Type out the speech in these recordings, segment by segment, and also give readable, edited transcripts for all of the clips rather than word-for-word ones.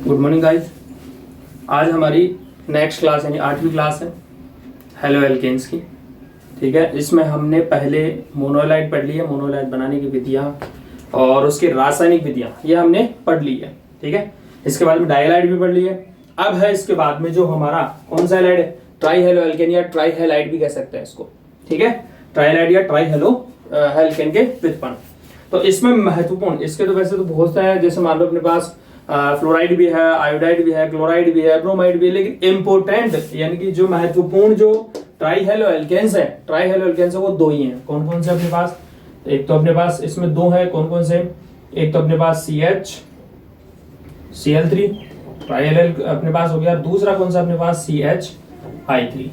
Good morning guys. आज हमारी next class यानी 8वीं क्लास है हेलो एल्केन्स की। ठीक है, इसमें हमने पहले मोनोलाइट पढ़ ली है, मोनोलाइट बनाने की विधियाँ और उसकी रासायनिक विधियाँ ये हमने पढ़ ली है। ठीक है, इसके बाद में डाइलाइट भी पढ़ ली है। अब है इसके बाद में जो हमारा कौन सा हैलाइड है, ट्राई हेलो एल्केन या ट्राई हैलाइड भी कह सकते हैं इसको। ठीक है, ट्राइलाइड या ट्राई हेलो एल्केन के व्युत्पन्न। तो इसमें महत्वपूर्ण इसके तो वैसे तो बहुत सारे हैं, जैसे मान लो अपने पास फ्लोराइड भी है, आयोडाइड भी है, क्लोराइड भी है, ब्रोमाइड भी है, लेकिन इंपोर्टेंट यानी कि जो महत्वपूर्ण जो ट्राई हेलो एल्केन्स है वो दो ही हैं। कौन कौन से अपने पास, एक तो अपने पास इसमें दो है, कौन कौन से, एक तो अपने पास CH ट्राई अपने पास हो गया, दूसरा कौन सा अपने पास CHI3।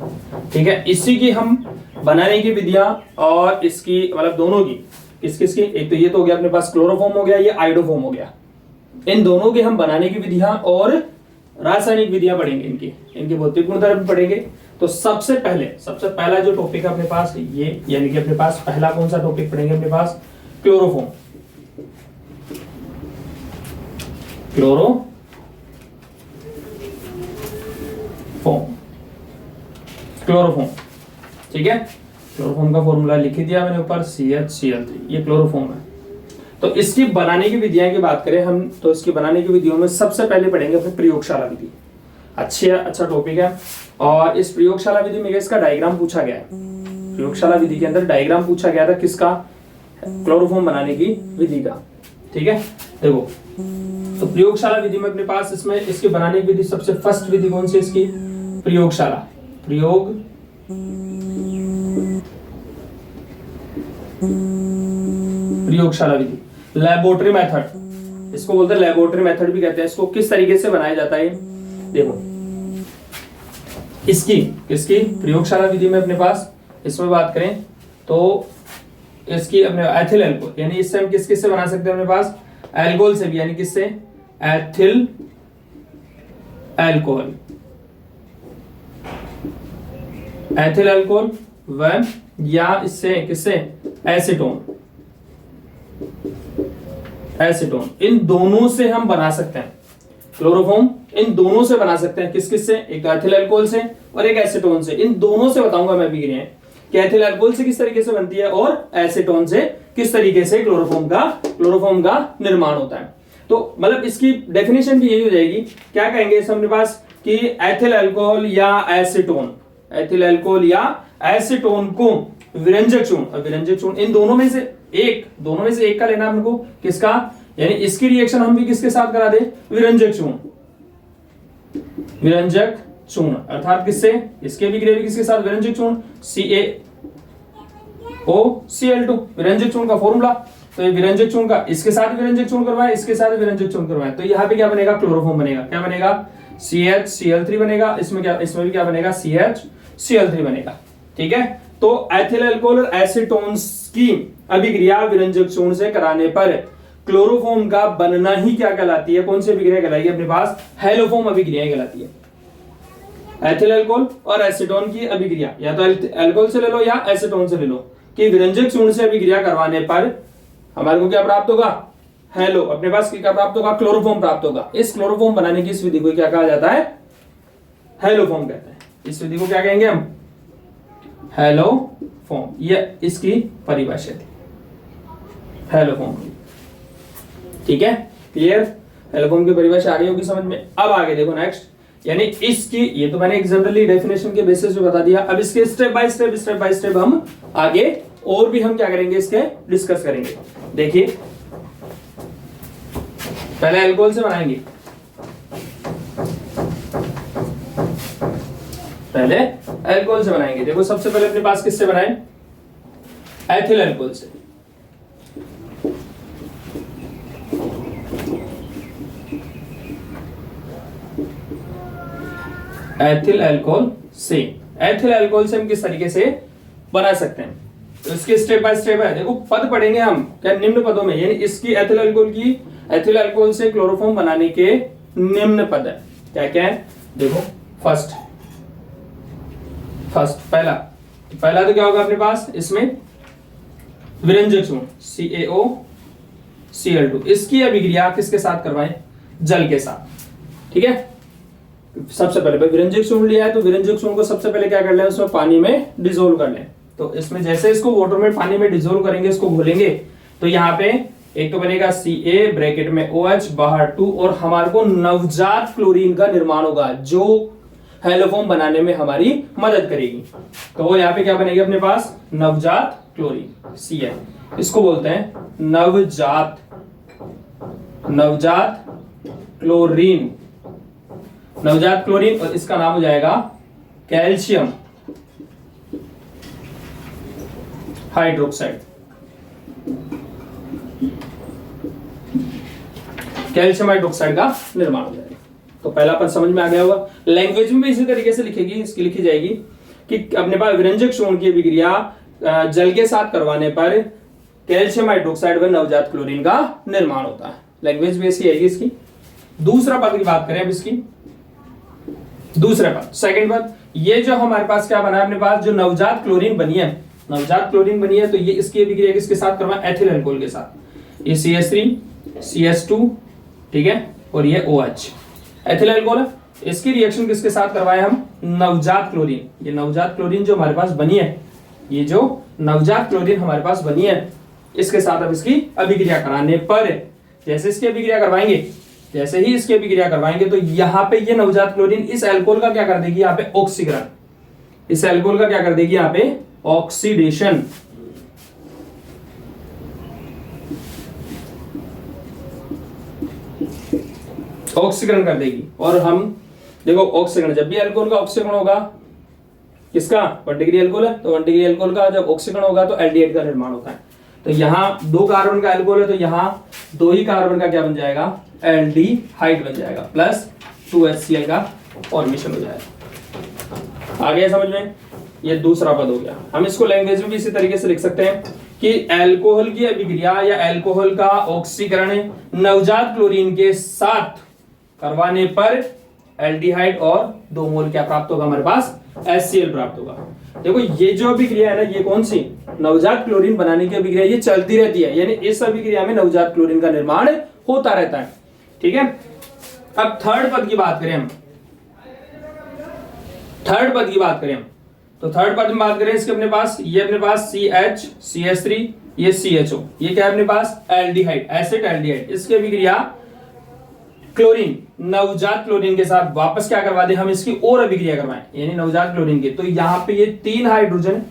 ठीक है, इसी की हम बनाने की विधियां और इसकी मतलब दोनों की किसकी, एक तो ये तो हो गया अपने पास क्लोरोफॉर्म हो गया, ये आयोडोफॉर्म हो गया। इन दोनों की हम बनाने की विधियां और रासायनिक विधियां पढ़ेंगे, इनकी भौतिक गुणधर्म भी पढ़ेंगे। तो सबसे पहला जो टॉपिक है अपने पास ये, यानी कि अपने पास पहला कौन सा टॉपिक पढ़ेंगे अपने पास, क्लोरोफॉर्म। क्लोरोफॉर्म ठीक है, क्लोरोफॉर्म का फॉर्मूला लिख दिया मैंने ऊपर, CHCl3, ये क्लोरोफॉर्म है। तो इसकी बनाने की विधियां की बात करें हम, तो इसकी बनाने की विधियों में सबसे पहले पढ़ेंगे अपने प्रयोगशाला विधि। अच्छा टॉपिक है। और इस प्रयोगशाला विधि में इसका डायग्राम पूछा गया है। प्रयोगशाला विधि के अंदर डायग्राम पूछा गया था किसका, क्लोरोफॉर्म बनाने की विधि का। ठीक है, देखो तो प्रयोगशाला विधि में अपने पास इसमें इसके बनाने की विधि सबसे फर्स्ट विधि कौन सी, इसकी प्रयोगशाला विधि, लैबोरेटरी मेथड, इसको बोलते हैं लैबोरेटरी मेथड भी कहते हैं। इसको किस तरीके से बनाया जाता है, देखो इसकी प्रयोगशाला विधि में अपने पास इसमें बात करें तो इसकी अपने एथिल एल्कोहल, यानी इससे हम किस से बना सकते हैं अपने पास, एल्कोहल से भी, यानी किससे, एथिल एल्कोहल व या इससे किससे, एसीटोन, इन दोनों से हम बना सकते हैं क्लोरोफॉर्म। इन दोनों से बना सकते हैं किस से, एक एथिल अल्कोहल से और एक एसीटोन से। इन दोनों से बताऊंगा मैं भी कि एथिल अल्कोहल से किस तरीके से बनती है और एसीटोन से किस तरीके से क्लोरोफॉर्म का निर्माण होता है। तो मतलब इसकी डेफिनेशन भी यही हो जाएगी, क्या कहेंगे इस अपने पास कि एथिल अल्कोहल या एसीटोन को विरंजक चूर्ण, इन दोनों में से एक का लेना हमको, किसका, यानी इसकी रिएक्शन हम भी किसके साथ करा दे, विरंजक चूर्ण, अर्थात किससे, इसके भी ग्रेवी किसके साथ, विरंजक चूर्ण, CaOCl2, विरंजक चूर्ण का फॉर्मूला। तो ये विरंजक चूर्ण का इसके साथ विरंजक चूर्ण करवाए, इसके साथ विरंजक चूर्ण करवाए, तो यहाँ पे क्या बनेगा, क्लोरोफॉर्म बनेगा। क्या बनेगा, CHCl3 बनेगा। इसमें भी क्या बनेगा, CHCl3 बनेगा। ठीक है, तो एथिल अल्कोहल और एसीटोन्स की अभिक्रिया विरंजक चूर्ण से कराने पर क्लोरोफॉर्म का बनना ही क्या कहलाती है, कौन सी अभिक्रिया कहलाएगी अपने पास, हेलोफॉर्म अभिक्रिया कहलाती है। एथिल अल्कोहल और एसीटोन की अभिक्रिया, या तो अल्कोहल से ले लो या एसीटोन से ले लो, कि विरंजक चूर्ण से अभिक्रिया करवाने पर हमारे को क्या प्राप्त होगा, हेलो, अपने पास क्या प्राप्त होगा, क्लोरोफॉर्म प्राप्त होगा। इस क्लोरोफॉर्म बनाने की इस विधि को क्या कहा जाता है, हेलोफॉर्म कहते हैं। इस विधि को क्या कहेंगे हम, हेलोफॉर्म। ये इसकी परिभाषा थी हेलोफॉर्म की। ठीक है, क्लियर, हेलोफॉर्म की परिभाषा आ गई होगी समझ में। अब आगे देखो नेक्स्ट, यानी इसकी, ये तो मैंने एक जनरली डेफिनेशन के बेसिस पे बता दिया। अब इसके स्टेप बाय स्टेप हम आगे और भी हम क्या करेंगे, इसके डिस्कस करेंगे। देखिए पहले अल्कोहल से बनाएंगे, देखो सबसे पहले अपने पास किससे बनाए, एथिल अल्कोहल से। एथिल अल्कोहल से हम किस तरीके से बना सकते हैं, तो इसके स्टेप बाय स्टेप है। देखो पद पढ़ेंगे हम क्या, निम्न पदों में, यानी इसकी एथिल अल्कोहल से क्लोरोफॉर्म बनाने के निम्न पद है। क्या क्या है, देखो फर्स्ट पहला तो क्या होगा अपने पास, इसमें विरंजक चूर्ण CaOCl2, इसकी अभिक्रिया किसके साथ करवाएं, जल के साथ। ठीक है। सबसे पहले विरंजक चूर्ण लिया है तो विरंजक चूर्ण को सबसे पहले क्या कर लें, उसमें पानी में डिसोल्व कर लें। तो इसमें जैसे इसको वाटर में पानी में डिसोल्व करेंगे, इसको घोलेंगे, तो यहाँ पे एक तो बनेगा Ca ब्रैकेट में OH बाहर 2 और हमारे को नवजात क्लोरीन का निर्माण होगा जो हैलोफॉर्म बनाने में हमारी मदद करेगी। तो वो यहाँ पे क्या बनेगी अपने पास, नवजात क्लोरीन Cl, इसको बोलते हैं नवजात क्लोरीन, नवजात क्लोरीन, और इसका नाम हो जाएगा कैल्शियम हाइड्रोक्साइड। कैल्शियम हाइड्रोक्साइड का निर्माण हो जाएगा। तो पहला पद समझ में आ गया होगा। लैंग्वेज में भी इसी तरीके से लिखी जाएगी कि अपने पास विरंजक चूर्ण की अभिक्रिया जल के साथ करवाने पर कैल्शियम हाइड्रोक्साइड व नवजात क्लोरीन का निर्माण होता है। लैंग्वेज भी ऐसी आएगी इसकी। दूसरा पद की बात करें अब इसकी, दूसरा पद, सेकंड पद, ये जो हमारे पास क्या बना है अपने पास, जो नवजात क्लोरीन बनी है, नवजात क्लोरीन बनी है, तो ये इसकी अभिक्रिया किसके साथ करवा, एथिल अल्कोहल के साथ। ये CH3 CH2, ठीक है, और ये OH एथिल अल्कोहल है। इसकी रिएक्शन किसके साथ करवाए हम, नवजात क्लोरीन। ये नवजात क्लोरीन जो हमारे पास बनी है, ये जो नवजात क्लोरीन हमारे पास बनी है, इसके साथ अब इसकी अभिक्रिया कराने पर, जैसे इसकी अभिक्रिया करवाएंगे, जैसे ही इसकी अभिक्रिया करवाएंगे, तो यहाँ पे ये नवजात क्लोरीन इस अल्कोहल का क्या कर देगी, यहाँ पे ऑक्सीकरण, इस अल्कोहल का क्या कर देगी, यहाँ पे ऑक्सीडेशन, ऑक्सीकरण कर देगी। और हम देखो ऑक्सीकरण, जब भी अल्कोहल का ऑक्सीकरण होगा, किसका, 1 डिग्री अल्कोहल है, तो 1 डिग्री अल्कोहल का जब ऑक्सीकरण होगा तो एल्डिहाइड का निर्माण होता है। तो यहाँ 2 कार्बन का अल्कोहल है, तो यहाँ 2 ही कार्बन का क्या बन जाएगा, एल्डिहाइड बन जाएगा, प्लस 2HCl का फॉर्मेशन हो जाएगा। आ गया समझ में, ये दूसरा पद हो गया। हम इसको लैंग्वेज में भी इसी तरीके से लिख सकते हैं कि अल्कोहल की अभिक्रिया या अल्कोहल का ऑक्सीकरण नवजात क्लोरीन के साथ करवाने पर एल्डिहाइड और 2 मोल क्या प्राप्त होगा, हमारे पास HCl प्राप्त होगा। देखो ये जो अभिक्रिया है ना, ये कौन सी, नवजात क्लोरीन बनाने की अभिक्रिया, ये चलती रहती है, यानी इस अभिक्रिया में नवजात क्लोरीन का निर्माण होता रहता है। ठीक है, अब थर्ड पद की बात करें हम, थर्ड पद की बात करें हम, तो थर्ड पद में बात करें इसके अपने पास, ये अपने पास CH CH3 ये CHO, ये क्या है अपने पास, एल्डिहाइड, एसिड एल्डिहाइड। इसकी अभिक्रिया क्लोरीन, नवजात क्लोरीन के साथ वापस क्या करवा दे हम, इसकी और अभिक्रिया करवाएं, यानी नवजात क्लोरीन की। तो यहाँ पे ये 3 हाइड्रोजन,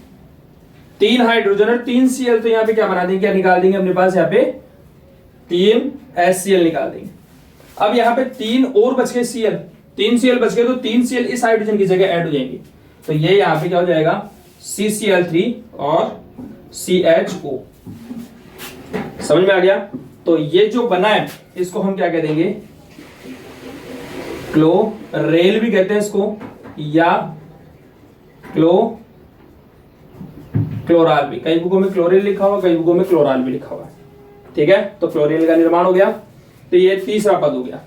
3 हाइड्रोजन और 3 Cl, तो यहाँ पे क्या बना देंगे, क्या निकाल देंगे अपने पास, यहाँ पे 3 HCl निकाल देंगे। अब यहाँ पे 3 और बच गए Cl, 3 Cl बच गए, तो 3 Cl इस हाइड्रोजन की जगह ऐड हो जाएंगे, तो ये यहाँ पे क्या हो जाएगा, CCl3 और CHO। समझ में आ गया। तो ये जो बना है इसको हम क्या कह देंगे, क्लोरेल भी कहते हैं इसको, या क्लोराल भी, कई बुकों में क्लोरेल लिखा हुआ, कई बुकों में क्लोराल भी लिखा हुआ है। ठीक है, तो क्लोरेल का निर्माण हो गया। तो ये तीसरा पद हो गया।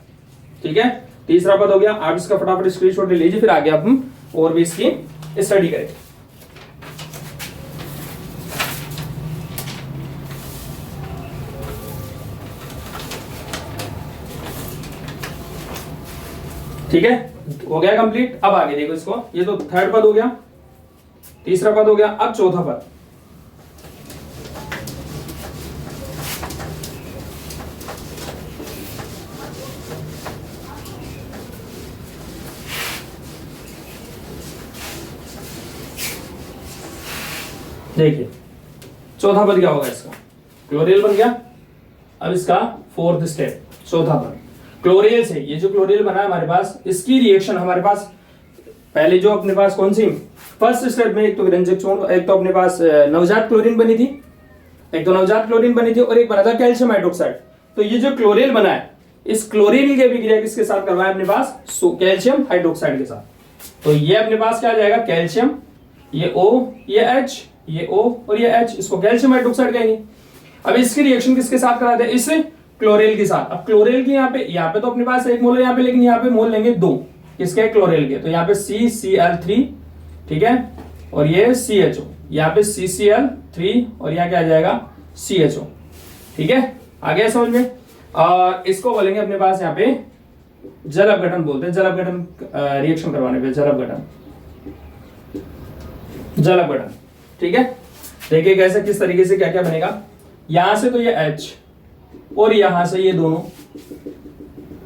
ठीक है, तीसरा पद हो गया। आप इसका फटाफट स्क्रीनशॉट ले लीजिए, फिर आगे हम और भी इसकी स्टडी करेंगे। ठीक है, हो गया कंप्लीट। अब आगे देखो इसको, ये तो थर्ड पद हो गया, तीसरा पद हो गया, अब चौथा पद। देखिए चौथा पद क्या होगा इसका, क्लोरेल बन गया। अब इसका फोर्थ स्टेप, चौथा पद क्लोरेल से, ये जो क्लोरेल बना है हमारे पास, इसकी रिएक्शन हमारे पास पहले जो अपने पास कौन सी, फर्स्ट स्टेप में एक तो विरंजक चूर्ण, एक तो अपने पास नवजात क्लोरीन बनी थी, एक तो नवजात क्लोरीन बनी थी और एक बना था कैल्शियम हाइड्रोक्साइड। तो ये जो क्लोरेल बना है, इस क्लोरीन की अभिक्रिया किसके साथ करवाए अपने पास, कैल्शियम हाइड्रोक्साइड के साथ। तो ये अपने पास क्या आ जाएगा, कैल्शियम, ये O, ये H, ये O और ये H, इसको कैल्शियम हाइड्रोक्साइड कहेंगे। अब इसकी रिएक्शन किसके साथ कराते हैं, इस क्लोरेल के साथ। अब क्लोरेल की यहाँ पे तो अपने पास 1 मोल है यहाँ पे, लेकिन यहाँ पे मोल लेंगे 2 किसके, क्लोरेल के। तो यहाँ पे CCl3, ठीक है, और ये CHO, यहाँ पे CCl3 और यहाँ क्या आ जाएगा, CHO। ठीक है, आ गया समझ में। और इसको बोलेंगे अपने पास यहाँ पे जल अपघटन बोलते हैं, जल अपघटन रिएक्शन करवाने पे जल अपघटन, जल अपघटन। ठीक है, देखिए कैसे किस तरीके से क्या क्या बनेगा। यहां से तो ये H और यहां से ये दोनों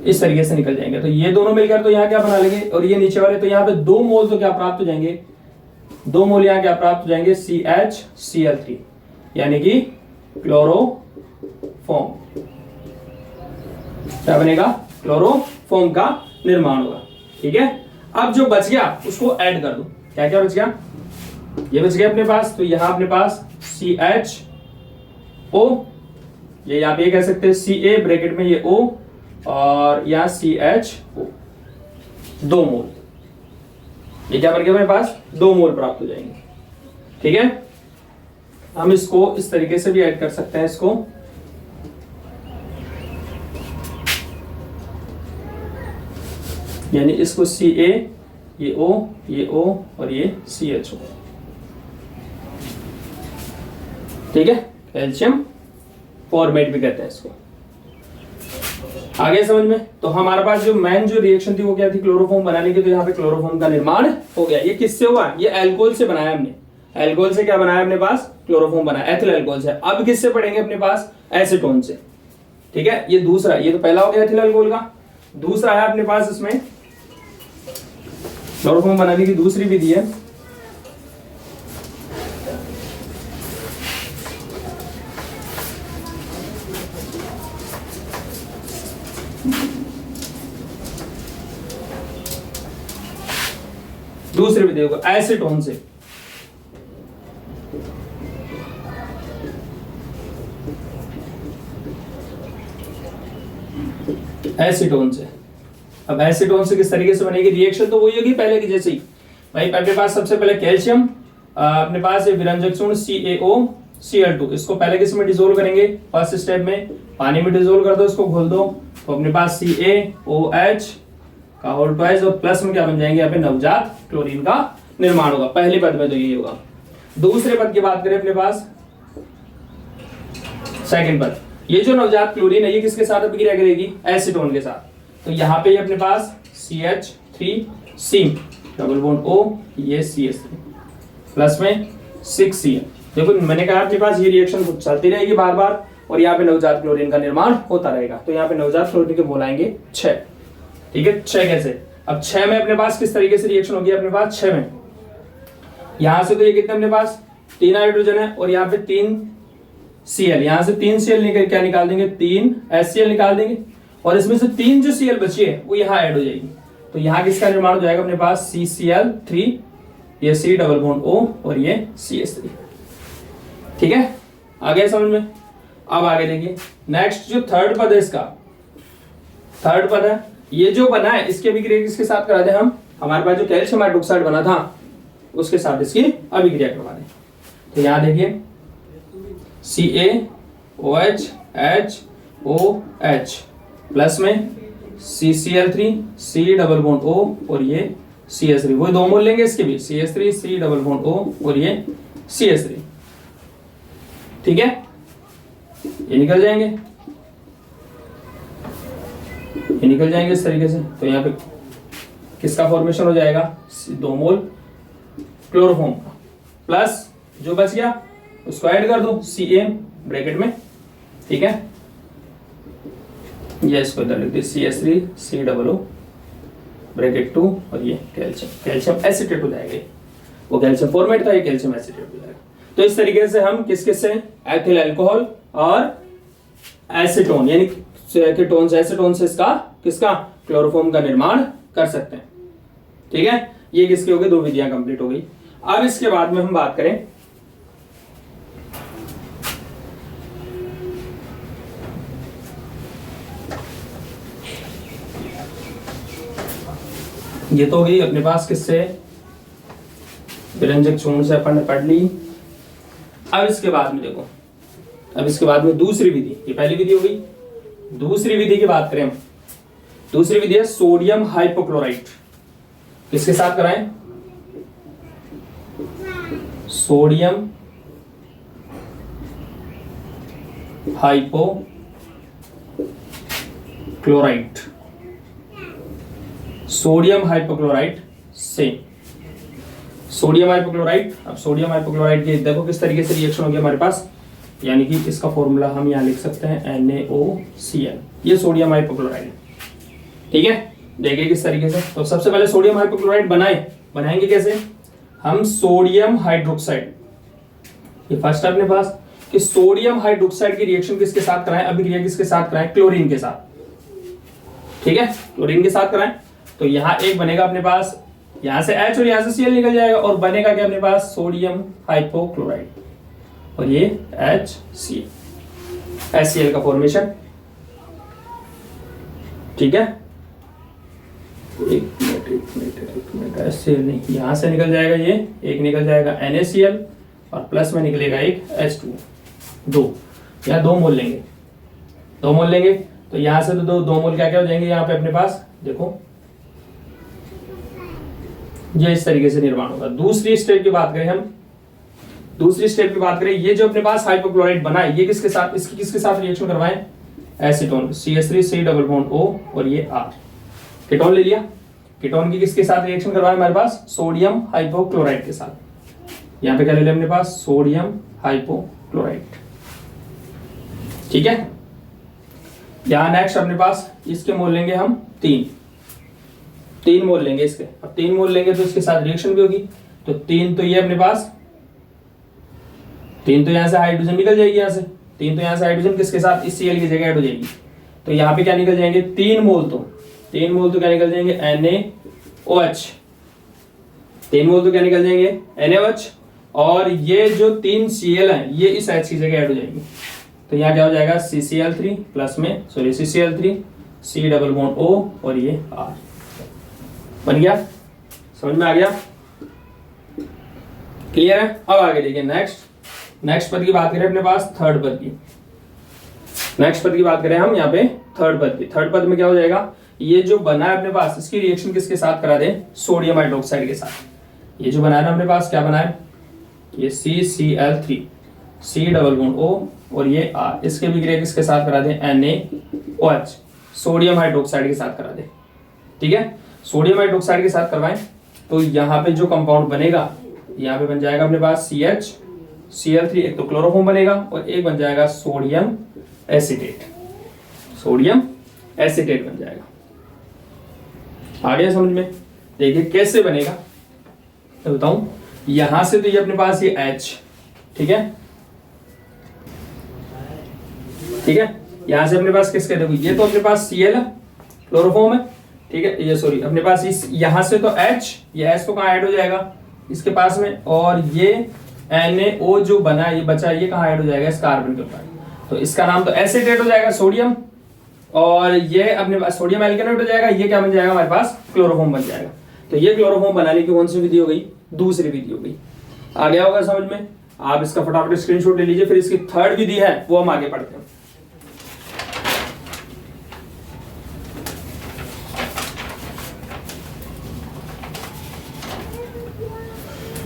इस तरीके से निकल जाएंगे, तो ये दोनों मिलकर तो यहाँ क्या बना लेंगे, और ये नीचे वाले तो यहाँ पे 2 मोल तो क्या प्राप्त हो जाएंगे, 2 मोल यहाँ क्या प्राप्त हो जाएंगे, CHCl3, यानी कि क्लोरोफॉर्म। क्या बनेगा, क्लोरोफॉर्म का निर्माण होगा। ठीक है, अब जो बच गया उसको ऐड कर दो। क्या क्या बच गया, ये बच गया अपने पास, तो यहां अपने पास CHO, ये यहाँ पे कह सकते हैं Ca ब्रैकेट में ये O, और यहाँ CHO 2 मोल, ये क्या बन गया मेरे पास, 2 मोल प्राप्त हो जाएंगे। ठीक है, हम इसको इस तरीके से भी ऐड कर सकते हैं इसको, यानी इसको Ca, ये O और ये CHO। ठीक है, कैल्शियम फॉर्मेट भी कहते हैं इसको। आगे समझ में, तो हमारे पास जो मेन जो रिएक्शन थी वो क्या थी, क्लोरोफॉर्म बनाने की, तो यहाँ पे क्लोरोफॉर्म का निर्माण हो गया। ये किससे हुआ, ये अल्कोहल से बनाया हमने, अल्कोहल से क्या बनाया अपने पास, क्लोरोफॉर्म बनाया, एथिल अल्कोहल से। अब किससे पढ़ेंगे अपने पास, एसीटोन से। ठीक है, ये दूसरा, ये तो पहला हो गया एथिल अल्कोहल का, दूसरा है अपने पास इसमें क्लोरोफॉर्म बनाने की दूसरी विधि है, दूसरी विधि होगा एसीटोन से। एसीटोन से, अब एसीटोन से किस तरीके से बनेगी रिएक्शन, तो वही होगी पहले की जैसे ही। भाई अपने पास सबसे पहले कैल्शियम, अपने पास ये विरंजक चूर्ण CaOCl2, इसको पहले किस में डिसोल्व करेंगे, फर्स्ट स्टेप में पानी में डिसोल्व कर दो, इसको घोल दो, तो अपने पास CaOH का होल ट्वाइस, और प्लस में क्या बन जाएंगे, यहाँ पे नवजात क्लोरीन का निर्माण होगा। पहले पद में तो ये होगा। दूसरे पद की बात करें अपने पास, सेकंड पद, ये जो नवजात क्लोरीन है ये किसके साथ अभिक्रिया करेगी, एसीटोन के साथ। तो यहाँ पे अपने पास CH3C डबल बॉन्ड O, ये CH3 प्लस में 6Cl। देखो मैंने कहा अपने पास ये रिएक्शन चलती रहेगी बार बार, और यहाँ पे नवजात क्लोरीन का निर्माण होता रहेगा। तो यहाँ पे नवजात क्लोरीन के बोलाएंगे 6। ठीक है, 6 कैसे, अब 6 में अपने पास किस तरीके से रिएक्शन होगी, अपने पास 6 में यहां से तो ये कितने अपने पास 3 हाइड्रोजन है, और यहाँ पे 3 Cl, यहां से 3 Cl निकल क्या निकाल देंगे, 3 HCl निकाल देंगे, और इसमें से 3 जो Cl बची है वो यहाँ ऐड हो जाएगी। तो यहाँ किसका निर्माण हो जाएगा अपने पास CCl3, ये C डबल बॉन्ड O और ये CH3। ठीक है, आगे समझ में। अब आगे देखिए नेक्स्ट जो थर्ड पद है, इसका थर्ड पद है, ये जो बना है इसके अभिक्रिया किसके साथ करा दें हम, हमारे पास जो कैल्शियम हाइड्रोक्साइड बना था उसके साथ इसकी अभिक्रिया करवा दें। तो यहाँ देखिए CaOH HOH प्लस में CCl3 C double bond O और ये CH3, वो 2 मोल लेंगे इसके भी, CH3 C double bond O और ये CH3। ठीक है, ये निकल जाएंगे, ये निकल जाएंगे इस तरीके से। तो यहाँ पे किसका फॉर्मेशन हो जाएगा, 2 मोल क्लोरोफॉर्म का, प्लस जो बच गया उसको ऐड कर दो Ca ब्रैकेट में। ठीक है, ये इसको इधर लिख दे CH3 C double O bracket 2 और ये कैल्शियम एसिटेट हो जाएगा, वो कैल्शियम फॉर्मेट था, ये कैल्शियम एसिटेट हो जाएगा। तो इस तरीके से हम किस किस से, एथिल अल्कोहल और एसीटोन, यानी कीटोन से एसीटोन से इसका किसका क्लोरोफॉर्म का निर्माण कर सकते हैं। ठीक है, ये किसके हो गए, 2 विधियां कंप्लीट हो गई। अब इसके बाद में हम बात करें ये तो गई अपने पास किससे, विरंजक चूर्ण से अपन ने पढ़ ली। अब इसके बाद में देखो, अब इसके बाद में दूसरी विधि, ये पहली विधि हो गई, दूसरी विधि की बात करें हम, दूसरी विधि है सोडियम हाइपोक्लोराइट। किसके साथ कराएं, सोडियम हाइपोक्लोराइट। सोडियम हाइपोक्लोराइट से सोडियम हाइपोक्लोराइट। अब सोडियम हाइपोक्लोराइट के देखो किस तरीके से रिएक्शन हो गया हमारे पास, यानी कि इसका फॉर्मूला हम यहाँ लिख सकते हैं NaOCl, ये सोडियम हाइपोक्लोराइड है। ठीक है, देखिए किस तरीके से। तो सबसे पहले सोडियम हाइपोक्लोराइड बनाएंगे कैसे, हम सोडियम हाइड्रोक्साइड, ये फर्स्ट है अपने पास कि सोडियम हाइड्रोक्साइड की रिएक्शन किसके साथ कराएं, अभिक्रिया किसके साथ कराएं, क्लोरीन के साथ। ठीक है, क्लोरीन के साथ कराएं। तो यहाँ एक बनेगा अपने पास, यहां से H और यहां से Cl निकल जाएगा और बनेगा क्या अपने पास, सोडियम हाइपोक्लोराइड, और ये HCl का फॉर्मेशन। ठीक है, एक मिनट HCl नहीं, यहां से निकल जाएगा ये, एक निकल जाएगा NaCl और प्लस में निकलेगा एक H2, दो, यहाँ 2 मोल लेंगे, 2 मोल लेंगे। तो यहां से तो 2 मोल क्या क्या हो जाएंगे यहाँ पे अपने पास, देखो ये इस तरीके से निर्माण होगा। दूसरी स्टेप की बात करें हम, दूसरी स्टेप की बात करें, ये जो अपने पास हाइपोक्लोराइड बना है ये किसके साथ, इसकी किसके साथ रिएक्शन करवाएं, acetone, CH3 C double bond O और ये R, कीटोन ले लिया। कीटोन की किसके साथ रिएक्शन करवाएं हमारे पास, सोडियम हाइपोक्लोराइड के साथ। यहाँ पे क्या ले लिया अपने पास, सोडियम हाइपोक्लोराइड। ठीक है, यहाँ नेक्स्ट अपने पास इसके मोल लेंगे हम 3 मोल लेंगे इसके। अब 3 मोल लेंगे तो इसके साथ रिएक्शन भी होगी, तो 3 तो ये अपने पास, 3 तो यहाँ से हाइड्रोजन निकल जाएगी, यहाँ से 3 तो यहाँ से हाइड्रोजन किसके साथ, इस Cl की जगह ऐड हो जाएगी। तो यहाँ पे क्या निकल जाएंगे, 3 मोल तो क्या निकल जाएंगे, NaOH, 3 मोल तो क्या निकल जाएंगे, NaOH, और ये जो 3 Cl है ये इस H की जगह ऐड हो जाएगी। तो यहाँ क्या हो जाएगा, CCl3 प्लस में CCl3 C double bond O और ये R बन गया। समझ में आ गया, क्लियर है। अब आगे देखिए नेक्स्ट पद की बात करें अपने पास, थर्ड पद की। नेक्स्ट पद की बात करें हम यहाँ पे थर्ड पद की। थर्ड पद में क्या हो जाएगा, ये जो बना है अपने पास इसकी रिएक्शन किसके साथ करा दें, सोडियम हाइड्रोक्साइड के साथ। ये जो बनाया ना अपने पास, क्या बना है, ये CCl3 C double bond O और ये R, इसके भी क्रिया किसके साथ करा दें, NaOH, सोडियम हाइड्रोक्साइड के साथ करा दें। ठीक है, सोडियम हाइड्रोक्साइड के साथ करवाएं तो यहाँ पे जो कंपाउंड बनेगा, यहाँ पे बन जाएगा अपने पास CHCl3, एक तो क्लोरोफॉर्म बनेगा और एक बन जाएगा सोडियम एसीटेट, सोडियम एसीटेट बन जाएगा। आ गया समझ में। देखिए कैसे बनेगा तो बताऊं, यहां से तो ये अपने पास ये H, ठीक है, यहां से अपने पास किसके, देखो ये तो अपने पास Cl है, क्लोरोफॉर्म है, ठीक है, ये सॉरी अपने पास इस यहां से तो H, ये H तो कहाँ ऐड हो जाएगा, इसके पास में, और ये NaO जो बना ये बचा, ये कहाँ ऐड हो जाएगा, इस कार्बन के ऊपर। तो इसका नाम तो एसीटेट हो जाएगा, सोडियम, और ये अपने पास सोडियम एल्केनाइड हो जाएगा, ये क्या बन जाएगा हमारे पास, क्लोरोफॉर्म बन जाएगा। तो ये क्लोरोफॉर्म बनाने की कौन सी विधि हो गई, दूसरी विधि हो गई। आ गया होगा समझ में। आप इसका फटाफट स्क्रीनशॉट ले लीजिए, फिर इसकी थर्ड विधि है वो हम आगे पढ़ते हैं।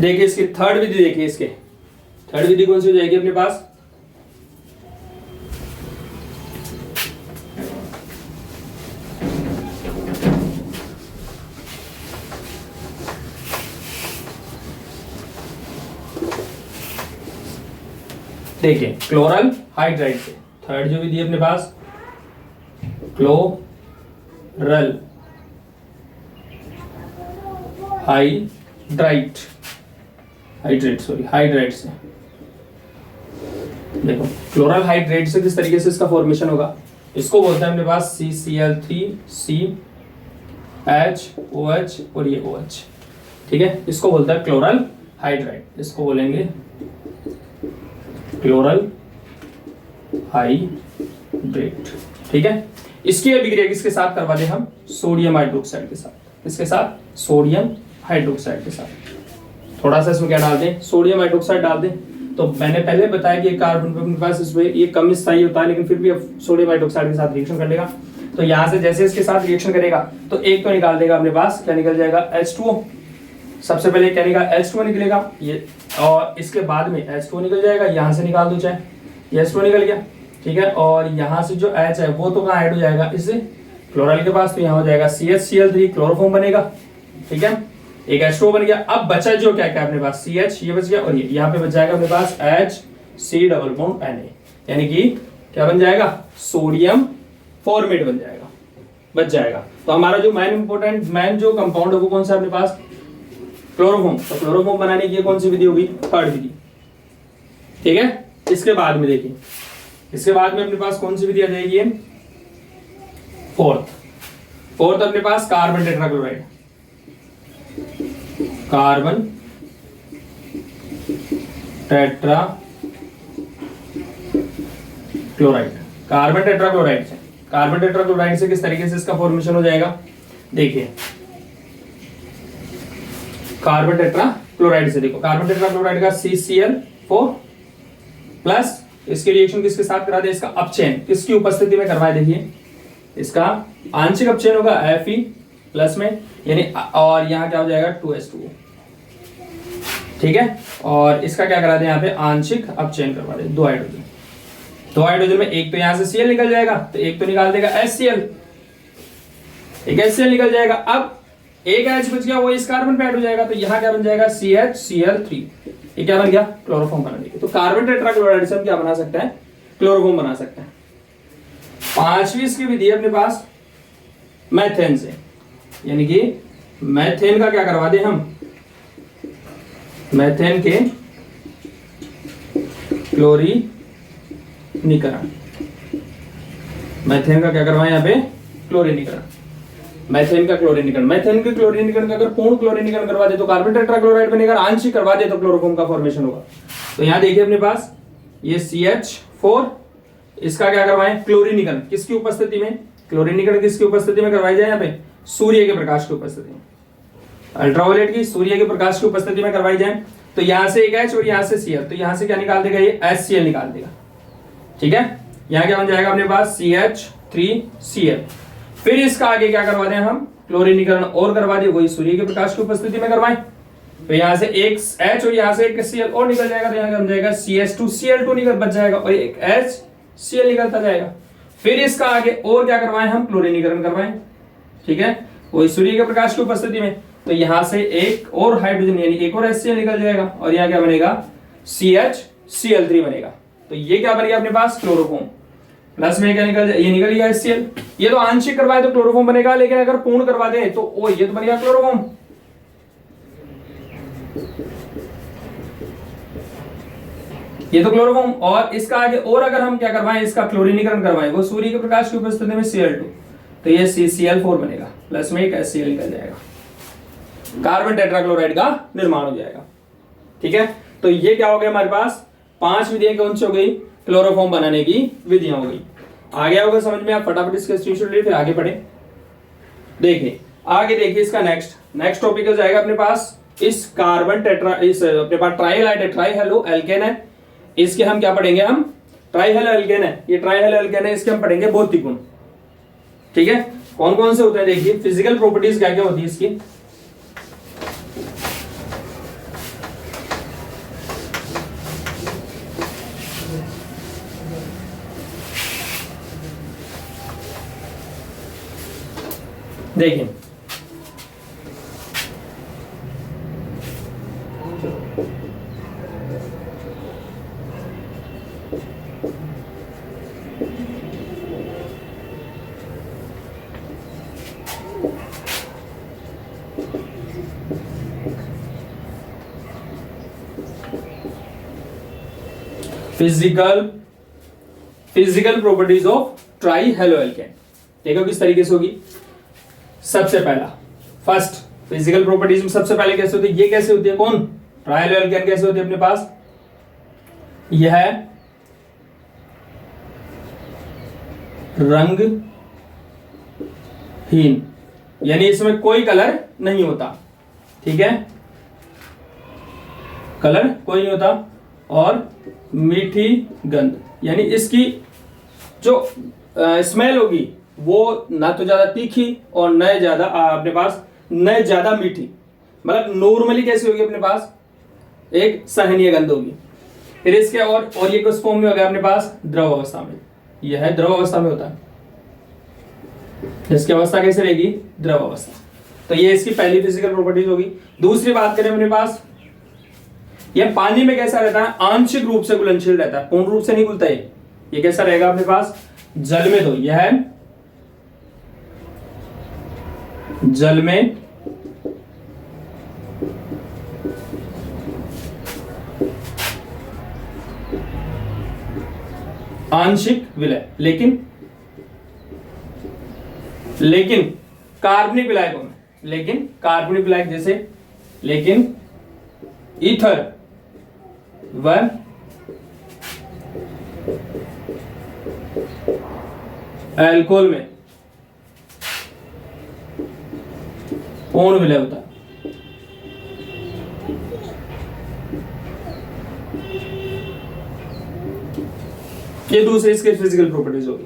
देखिए इसकी थर्ड विधि, देखिए इसके थर्ड विधि कौन सी हो जाएगी अपने पास, देखिए क्लोरल हाइड्राइड से। थर्ड जो विधि अपने पास, क्लोरल हाइड्राइड से। देखो क्लोरल हाइड्रेट से किस तरीके से इसका फॉर्मेशन होगा, इसको बोलते हैं अपने पास CCl3CHOH और ये OH, ठीक है, इसको बोलता है क्लोरल हाइड्राइड, इसको बोलेंगे क्लोरल हाइड्रेट। ठीक है, इसकी अभिक्रिया किसके साथ करवा दें हम, सोडियम हाइड्रोक्साइड के साथ। किसके साथ, सोडियम हाइड्रोक्साइड के साथ। थोड़ा सा इसमें क्या डाल दें, सोडियम हाइड्रोक्साइड डाल दें। तो मैंने पहले बताया कि कार्बन अपने पास इसमें ये कम स्थायी होता है, लेकिन फिर भी सोडियम हाइड्रोक्साइड के साथ रिएक्शन कर लेगा। तो यहाँ से जैसे इसके साथ रिएक्शन करेगा तो एक तो निकाल देगा अपने पास, क्या निकल जाएगा, H2O। सबसे पहले क्या निकलेगा, H2O निकलेगा ये, और इसके बाद में H2O निकल जाएगा, यहाँ से निकाल दो चाहे, ये H2O निकल गया, ठीक है। और यहाँ से जो H है वो तो कहाँ ऐड हो जाएगा, इससे क्लोराइल के पास, तो यहाँ हो जाएगा CHCl3 क्लोरोफॉर्म बनेगा। ठीक है, एक H2O बन गया। अब बचा जो क्या क्या अपने पास CH ये बच गया, और ये यहाँ पे बच जाएगा अपने पास HC डबल बॉन्ड Na, यानी कि क्या बन जाएगा, सोडियम फॉर्मेट बन जाएगा, बच जाएगा। तो हमारा जो मेन जो कंपाउंड है वो कौन सा अपने पास, क्लोरोफॉर्म। तो क्लोरोफॉर्म बनाने की कौन सी विधि होगी, थर्ड विधि। ठीक है, इसके बाद में देखिए, इसके बाद में अपने पास कौन सी विधि आ जाएगी, फोर्थ अपने पास carbon tetrachloride, carbon tetra chloride, carbon tetrachloride से किस तरीके से इसका फॉर्मेशन हो जाएगा, देखिए कार्बन टेट्राक्लोराइड से, देखो कार्बन टेट्राक्लोराइड का CCl4 प्लस इसके रिएक्शन किसके साथ करा दे, इसका अपचयन किसकी उपस्थिति में करवाए, देखिए इसका आंशिक अपचयन होगा Fe प्लस में, यानी और यहाँ क्या हो जाएगा 2H2O। ठीक है, और इसका क्या करा दे, यहाँ पे आंशिक अपचयन करवा दे, दो हाइड्रोजन में एक तो यहाँ से Cl निकल जाएगा, तो एक तो निकाल देगा HCl, एक HCl निकल जाएगा। अब एक H बच गया, वो इस कार्बन पे ऐड हो जाएगा, तो यहाँ क्या बन जाएगा CHCl3, ये क्या बन गया, क्लोरोफॉर्म बना देगा। तो कार्बन टेट्राक्लोराइड से हम क्या बना सकते हैं, क्लोरोफॉर्म बना सकते हैं। पांचवी इसकी विधि अपने पास मैथेन से, यानी कि मैथेन का क्या करवा दे हम, मैथेन के क्लोरीनीकरण, मैथेन का क्या करवाएं यहाँ पे, क्लोरीनीकरण, मैथेन का क्लोरीनीकरण का अगर पूर्ण क्लोरीनीकरण करवा दे तो कार्बन टेट्राक्लोराइड बनेगा, आंशिक करवा दे तो क्लोरोफॉर्म का फॉर्मेशन होगा। तो यहाँ देखिए अपने पास ये CH4, इसका क्या करवाएं, क्लोरीनीकरण किसकी उपस्थिति में, क्लोरीनीकरण किसकी उपस्थिति में करवाई जाए, यहाँ पे सूर्य के प्रकाश की उपस्थिति में, अल्ट्रावायलेट की सूर्य के प्रकाश की उपस्थिति में करवाई जाए। तो यहाँ से एक H और यहाँ से Cl, तो यहाँ से क्या निकाल देगा, ये HCl निकाल देगा। ठीक है, यहाँ क्या बन जाएगा अपने पास CH3Cl। फिर इसका आगे क्या करवा दें हम, क्लोरीनीकरण और करवा दे, वही सूर्य के प्रकाश की उपस्थिति में करवाएं। तो यहाँ से एक H और यहाँ से एक Cl और निकल जाएगा, तो यहाँ क्या बन जाएगा CH2Cl2 निकल बच जाएगा, और एक HCl निकलता जाएगा। फिर इसका आगे और क्या करवाएं हम, क्लोरीनीकरण करवाएं। ठीक है, वही सूर्य के प्रकाश की उपस्थिति में, तो यहाँ से एक और हाइड्रोजन यानी एक और HCl निकल जाएगा, और यहाँ क्या बनेगा CHCl3 बनेगा। तो ये क्या बन गया अपने पास, क्लोरोफॉर्म। प्लस में क्या निकल जाए, ये निकल गया HCl। ये तो आंशिक करवाए तो क्लोरोफॉर्म बनेगा, लेकिन अगर पूर्ण करवा दे तो ओ ये तो बन गया क्लोरोफॉर्म। ये तो क्लोरोफॉर्म, और इसका आगे और अगर हम क्या करवाएं, इसका क्लोरीनीकरण करवाएं, वो सूर्य के प्रकाश की उपस्थिति में Cl2, तो ये CCl4 बनेगा, प्लस में एक HCl निकल जाएगा, कार्बन टेट्राक्लोराइड का निर्माण हो जाएगा। ठीक है, तो ये क्या हो गया हमारे पास, 5 विधियां कौन सी हो गई, क्लोरोफॉर्म बनाने की विधियां हो गई। आगे होगा समझ में, आप फटाफट इसके स्क्रीनशॉट ले फिर आगे पढ़े। देखिए आगे देखिए, इसका नेक्स्ट टॉपिक हो जाएगा अपने पास, इस कार्बन टेट्रा, इस अपने पास ट्राइहेलो एल्केन है, इसके हम क्या पढ़ेंगे, हम ट्राइहेलो एल्केन है, ये ट्राइहेलो एल्केन है, इसके हम पढ़ेंगे भौतिक गुण। ठीक है, कौन कौन से होते हैं, देखिए फिजिकल प्रॉपर्टीज क्या क्या होती है इसकी। देखिए फिजिकल प्रॉपर्टीज ऑफ ट्राइहेलो एल्केन, देखो किस तरीके से होगी। सबसे पहला फर्स्ट फिजिकल प्रॉपर्टीज में सबसे पहले कैसे होती है, ये कैसे होती है, कौन, ट्राइहेलो एल्केन कैसे होती है अपने पास, यह रंगहीन, यानी इसमें कोई कलर नहीं होता। ठीक है, कलर कोई नहीं होता, और मीठी गंध, यानी इसकी जो स्मेल होगी वो ना तो ज्यादा तीखी और न ज्यादा अपने पास न ज्यादा मीठी, मतलब नॉर्मली कैसी होगी अपने पास, एक सहनीय गंध होगी। फिर इसके और ये किस फॉर्म में हो गया अपने पास, द्रव अवस्था में, यह है द्रव अवस्था में होता है। इसकी अवस्था कैसे रहेगी? द्रव अवस्था। तो ये इसकी पहली फिजिकल प्रॉपर्टीज होगी। दूसरी बात करें अपने पास, यह पानी में कैसा रहता है? आंशिक रूप से घुलनशील रहता है, पूर्ण रूप से नहीं घुलता है। ये कैसा रहेगा अपने पास? जल में तो यह है जल में आंशिक विलय, लेकिन कार्बनिक विलायकों में, लेकिन कार्बनिक विलायक जैसे, लेकिन ईथर व अल्कोहल में पूर्ण विलय होता है। ये दूसरे इसके फिजिकल प्रॉपर्टीज होगी।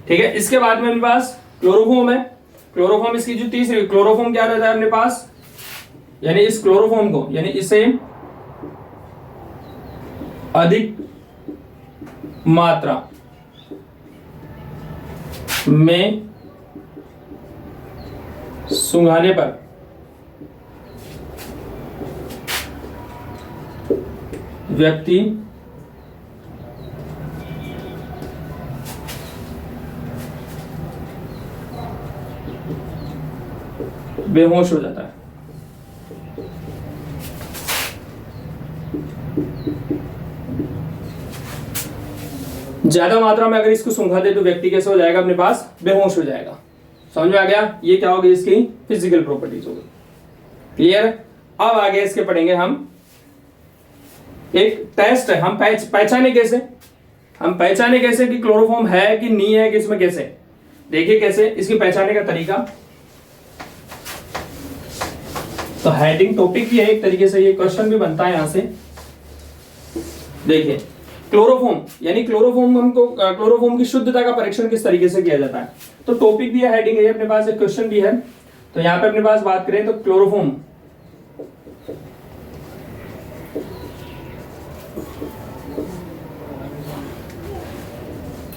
ठीक है, इसके बाद में अपने पास क्लोरोफॉर्म है। क्लोरोफॉर्म इसकी जो तीसरी, क्लोरोफॉर्म क्या रहता है अपने पास? यानी इस क्लोरोफॉर्म को, यानी इसे अधिक मात्रा में सुंघाने पर व्यक्ति बेहोश हो जाता है। ज्यादा मात्रा में अगर इसको सूंघा दे तो व्यक्ति कैसे हो जाएगा? अपने पास बेहोश हो जाएगा। समझ में आ गया? ये क्या होगी? इसकी फिजिकल प्रॉपर्टीज होगी। क्लियर? अब आगे इसके पढ़ेंगे हम एक टेस्ट है। हम पहचाने कैसे? हम पहचाने कैसे कि क्लोरोफॉर्म है कि नहीं है, कि इसमें कैसे? देखिए कैसे इसकी पहचाने का तरीका। तो हेडिंग टॉपिक भी है एक तरीके से, ये क्वेश्चन भी बनता है यहां से। देखिए क्लोरोफॉर्म, यानी क्लोरोफॉर्म की शुद्धता का परीक्षण किस तरीके से किया जाता है। तो टॉपिक भी है, हेडिंग है अपने पास, एक क्वेश्चन भी है। तो यहां पे अपने पास बात करें तो क्लोरोफॉर्म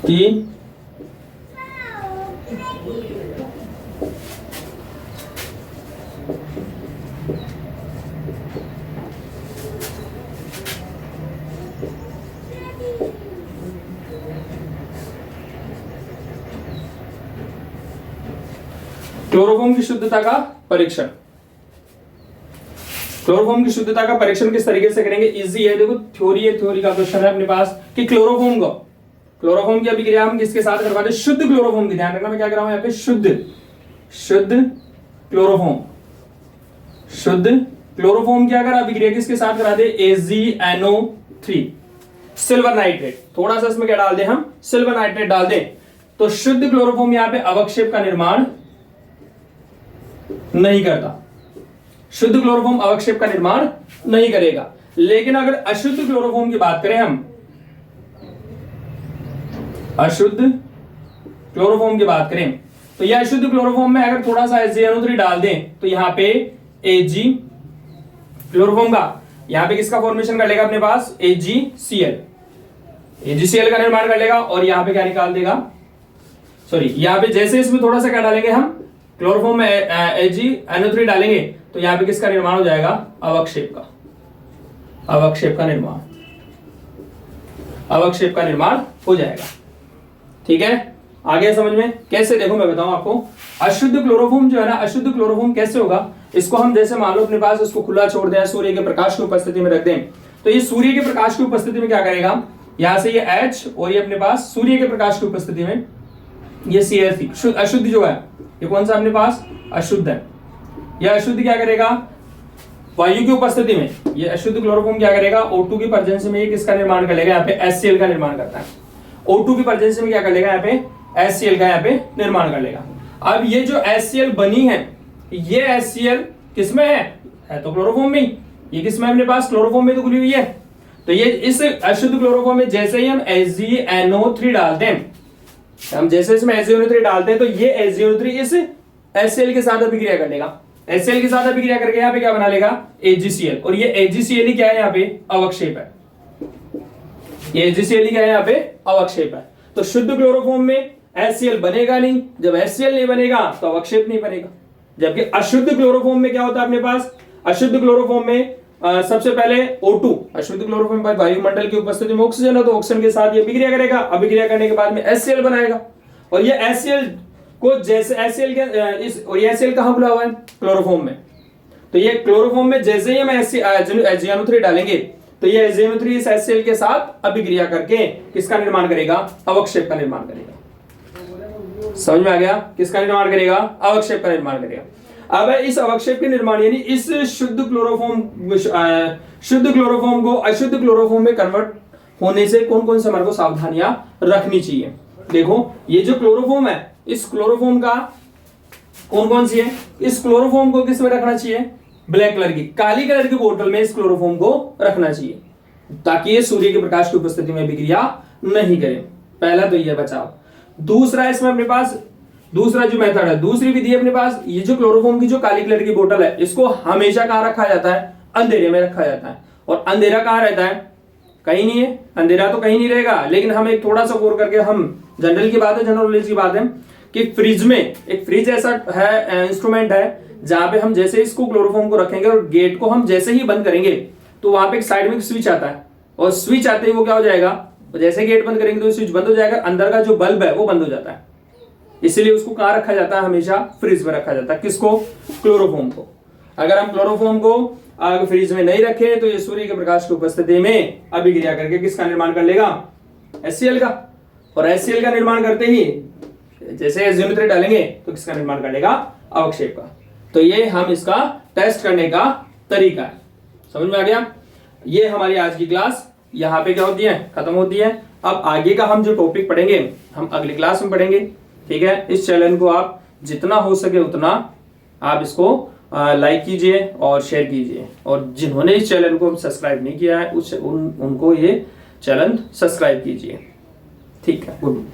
की क्लोरोफॉर्म की शुद्धता का परीक्षण। क्लोरोफॉर्म की शुद्धता का परीक्षण किस तरीके से करेंगे? इजी है। देखो थ्योरी का क्वेश्चन है अपने पास कि क्लोरोफॉर्म की अभिक्रिया हम किसके साथ करवाते हैं? शुद्ध क्लोरोफॉर्म की। ध्यान रखना मैं क्या कर रहा हूं यहाँ पे? शुद्ध क्लोरोफॉर्म की अगर अभिक्रिया किसके साथ कराते? AgNO3 silver nitrate. थोड़ा सा इसमें क्या डाल दें हम? सिल्वर नाइट्रेट डाल दें तो शुद्ध क्लोरोफॉर्म यहाँ पे अवक्षेप का निर्माण नहीं करता। शुद्ध क्लोरोफॉर्म अवक्षेप का निर्माण नहीं करेगा। लेकिन अगर अशुद्ध क्लोरोफॉर्म की बात करें हम, अशुद्ध क्लोरोफॉर्म की बात करें तो यह अशुद्ध क्लोरोफॉर्म में अगर थोड़ा सा HgNO3 डाल दें तो यहां पे Ag क्लोरोफॉर्म का यहां पे किसका फॉर्मेशन कर लेगा अपने पास? AgCl का निर्माण कर लेगा। और यहां पे क्या निकाल देगा? सॉरी, यहां पे जैसे इसमें थोड़ा सा क्या डालेंगे हम? क्लोरोफॉर्म में AgNO3 डालेंगे तो यहां पे किसका निर्माण हो जाएगा? अवक्षेप का निर्माण हो जाएगा। ठीक है, आगे समझ में कैसे? देखो मैं बताऊं आपको। अशुद्ध क्लोरोफॉर्म जो है ना, अशुद्ध क्लोरोफॉर्म कैसे होगा? इसको हम जैसे मान लो अपने पास इसको खुला छोड़ दें, सूर्य के प्रकाश की उपस्थिति में रख दें तो ये सूर्य के प्रकाश की उपस्थिति में क्या करेगा? यहां से ये H और ये अपने पास सूर्य के प्रकाश की उपस्थिति में ये CH3 अशुद्ध जो है, ये कौन सा अपने पास? अशुद्ध है। यह अशुद्ध क्या करेगा? वायु की उपस्थिति में ये अशुद्ध क्लोरोफॉर्म क्या करेगा? O2 की प्रेजेंस में ये किसका निर्माण कर लेगा? यहाँ पे HCl का निर्माण करता है। O2 की प्रेजेंस में क्या कर लेगा? यहाँ पे HCl का यहाँ पे निर्माण कर लेगा। अब ये जो HCl बनी है, ये HCl किसमें है तो क्लोरोफॉर्म में। ये किसमें अपने पास? क्लोरोफॉर्म में तो घुली हुई है। तो ये इस अशुद्ध क्लोरोफॉर्म में जैसे ही हम HgNO3 डालते हैं, हम जैसे इसमें HgNO3 डालते हैं तो ये HgNO3 इस HCl के साथ अभिक्रिया कर लेगा। HCl के साथ अभिक्रिया करके यहाँ पे क्या बना लेगा? AgCl। और ये AgCl ही क्या है? यहाँ पे अवक्षेप है। ये AgCl ही क्या है? यहाँ पे अवक्षेप है। तो शुद्ध क्लोरोफॉर्म में HCl बनेगा नहीं, जब HCl नहीं बनेगा तो अवक्षेप नहीं बनेगा। जबकि अशुद्ध क्लोरोफॉर्म में क्या होता है अपने पास, अशुद्ध क्लोरोफॉर्म में सबसे पहले O2, अशुद्ध क्लोरोफॉर्म में वायुमंडल की उपस्थिति में ऑक्सीजन है, तो ऑक्सीजन के साथ ये अभिक्रिया करेगा, अभिक्रिया करने के बाद में HCl बनाएगा। और ये HCl को जैसे HCl के इस, और ये HCl कहां बुला हुआ है, क्लोरोफॉर्म में, तो ये क्लोरोफॉर्म में जैसे ही हम HgNO3 डालेंगे तो ये HgNO3 इस HCl के साथ अभिक्रिया करके किसका निर्माण करेगा, अवक्षेप का निर्माण करेगा। समझ में आ गया, किसका निर्माण करेगा, अवक्षेप का निर्माण करेगा। अब इस अवक्षेप के निर्माण यानी इस शुद्ध क्लोरोफॉर्म को अशुद्ध क्लोरोफॉर्म में कन्वर्ट होने से कौन कौन से हमारे को सावधानियां रखनी चाहिए। देखो ये जो क्लोरोफॉर्म है, इस क्लोरोफॉर्म का कौन कौन सी है, इस क्लोरोफॉर्म को किस में रखना चाहिए, ब्लैक कलर की, काली कलर की बोतल में इस क्लोरोफॉर्म को रखना चाहिए, ताकि ये सूर्य के प्रकाश की उपस्थिति में अभिक्रिया नहीं करे। पहला तो ये बचाव। दूसरा इसमें अपने पास दूसरा जो मेथड है, दूसरी विधि है अपने पास, ये जो क्लोरोफॉर्म की जो काली कलर की बोतल है, इसको हमेशा कहां रखा जाता है, अंधेरे में रखा जाता है। और अंधेरा कहां रहता है, कहीं नहीं है, अंधेरा तो कहीं नहीं रहेगा, लेकिन हम एक थोड़ा सा गौर करके, हम जनरल की बात है, जनरल नॉलेज की बात है कि फ्रिज में, एक फ्रिज ऐसा है इंस्ट्रूमेंट है जहां पे हम जैसे इसको क्लोरोफॉर्म को रखेंगे और गेट को हम जैसे ही बंद करेंगे तो वहां पे एक साइड में एक स्विच आता है, और स्विच आते ही वो क्या हो जाएगा, जैसे गेट बंद करेंगे तो स्विच बंद हो जाएगा, अंदर का जो बल्ब है वो बंद हो जाता है। इसलिए उसको कहां रखा जाता है, हमेशा फ्रिज में रखा जाता है। किसको, क्लोरोफॉर्म को। अगर हम क्लोरोफॉर्म को फ्रिज में नहीं रखें तो ये सूर्य के प्रकाश की उपस्थिति में अभिक्रिया करके किसका निर्माण कर लेगा, HCl का। और HCl का निर्माण करते ही जैसे HgNO3 डालेंगे तो किसका निर्माण कर लेगा, अवक्षेप का। तो ये हम इसका टेस्ट करने का तरीका है। समझ में आ गया। ये हमारी आज की क्लास यहाँ पे क्या होती है, खत्म होती है। अब आगे का हम जो टॉपिक पढ़ेंगे हम अगली क्लास में पढ़ेंगे। ठीक है, इस चैनल को आप जितना हो सके उतना आप इसको लाइक कीजिए और शेयर कीजिए, और जिन्होंने इस चैनल को सब्सक्राइब नहीं किया है उनको ये चैनल सब्सक्राइब कीजिए। ठीक है, गुड।